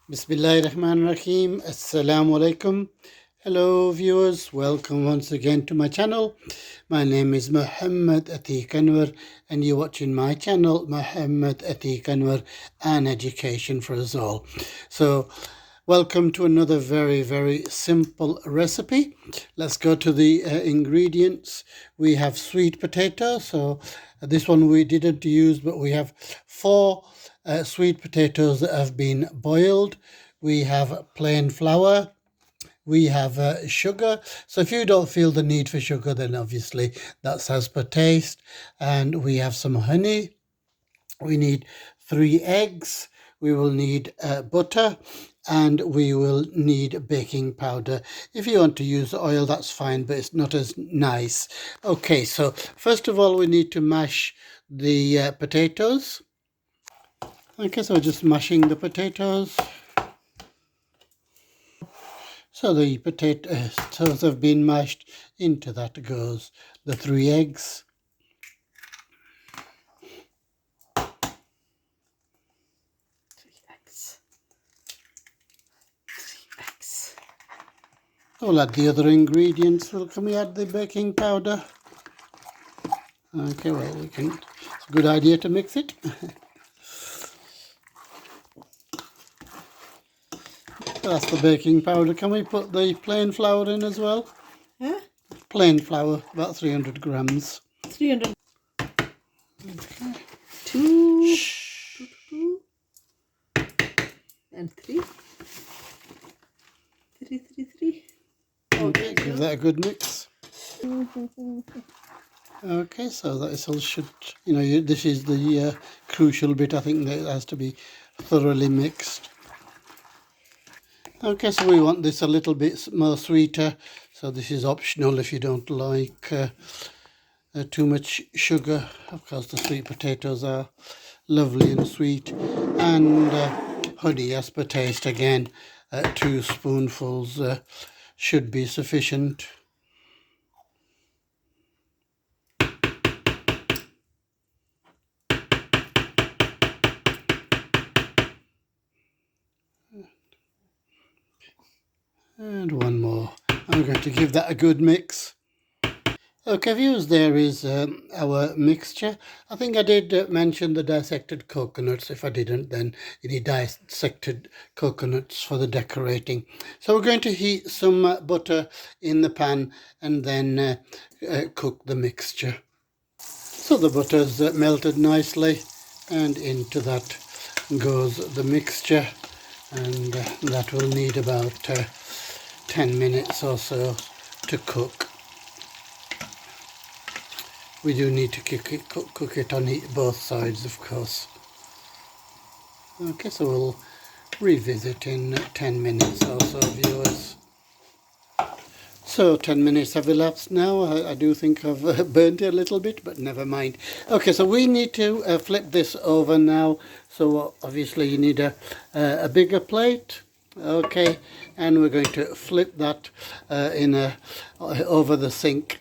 Bismillahirrahmanirrahim. Assalamu alaikum. Hello, viewers. Welcome once again to my channel. My name is Muhammad Atiq Anwar, and you're watching my channel, Muhammad Atiq Anwar, and Education for Us All. So, welcome to another very simple recipe. Let's go to the ingredients. We have sweet potato. So, this one we didn't use, but we have four sweet potatoes that have been boiled. We have plain flour. We have sugar. So if you don't feel the need for sugar, then obviously that's as per taste. And we have some honey. We need 3 eggs. We will need butter, and we will need baking powder. If you want to use oil, that's fine, but it's not as nice. Okay, so first of all, we need to mash the potatoes. Okay, so just mashing the potatoes. So the potatoes have been mashed. Into that goes the 3 eggs. I'll add the other ingredients. Well, can we add the baking powder? Okay, well, we can. It's a good idea to mix it. That's the baking powder. Can we put the plain flour in as well? Huh? Plain flour, about 300 grams. 300. Okay. Two and three. Three. Okay, give that a good mix. Okay, so that all should, this is the crucial bit. I think that it has to be thoroughly mixed. Okay, so we want this a little bit more sweeter. So this is optional if you don't like too much sugar. Of course, the sweet potatoes are lovely and sweet. And honey as per taste again. 2 spoonfuls should be sufficient. And one more. I'm going to give that a good mix. Okay, viewers, there is our mixture. I think I did mention the dissected coconuts. If I didn't, then you need dissected coconuts for the decorating. So we're going to heat some butter in the pan and then cook the mixture. So the butter's melted nicely, and into that goes the mixture, and that will need about 10 minutes or so to cook. We do need to cook it on both sides, of course. Okay, so we'll revisit in 10 minutes or so, viewers. So 10 minutes have elapsed now. I do think I've burnt it a little bit, but never mind. Okay, so we need to flip this over now. So obviously you need a bigger plate. Okay, and we're going to flip that over the sink,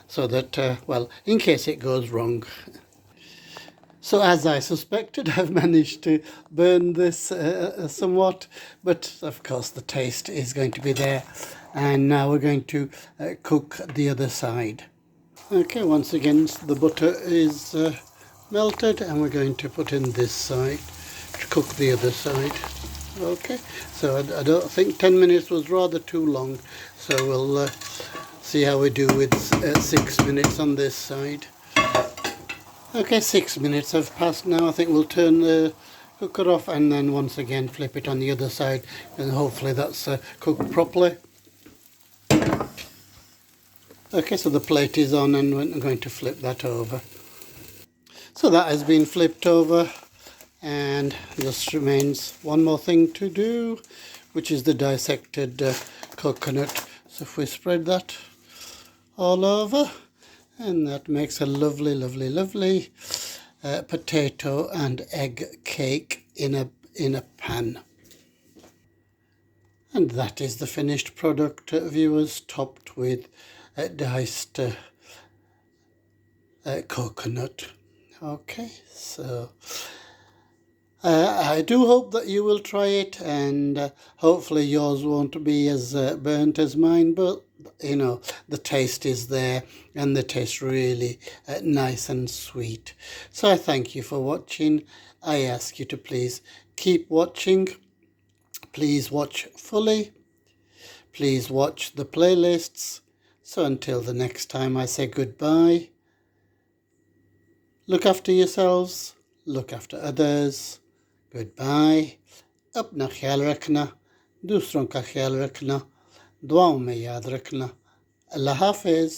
so that, well, in case it goes wrong. So as I suspected, I've managed to burn this somewhat, but of course the taste is going to be there. And now we're going to cook the other side. Okay, once again the butter is melted, and we're going to put in this side to cook the other side. Okay, so I don't think 10 minutes was rather too long, so we'll see how we do with 6 minutes on this side. Okay, 6 minutes have passed now. I think we'll turn the cooker off and then once again flip it on the other side, and hopefully that's cooked properly. Okay, so the plate is on and we're going to flip that over. So that has been flipped over, and just remains one more thing to do, which is the dissected coconut. So if we spread that all over, and that makes a lovely potato and egg cake in a pan. And that is the finished product, viewers, topped with diced coconut. Okay, so I do hope that you will try it, and hopefully yours won't be as burnt as mine, but you know, the taste is there and the taste really nice and sweet. So I thank you for watching. I ask you to please keep watching. Please watch fully. Please watch the playlists. So until the next time, I say goodbye. Look after yourselves. Look after others. Goodbye. अपना ख्याल रखना, दूसरों का ख्याल रखना, दुआओं में याद रखना. अल्लाह हाफिज़.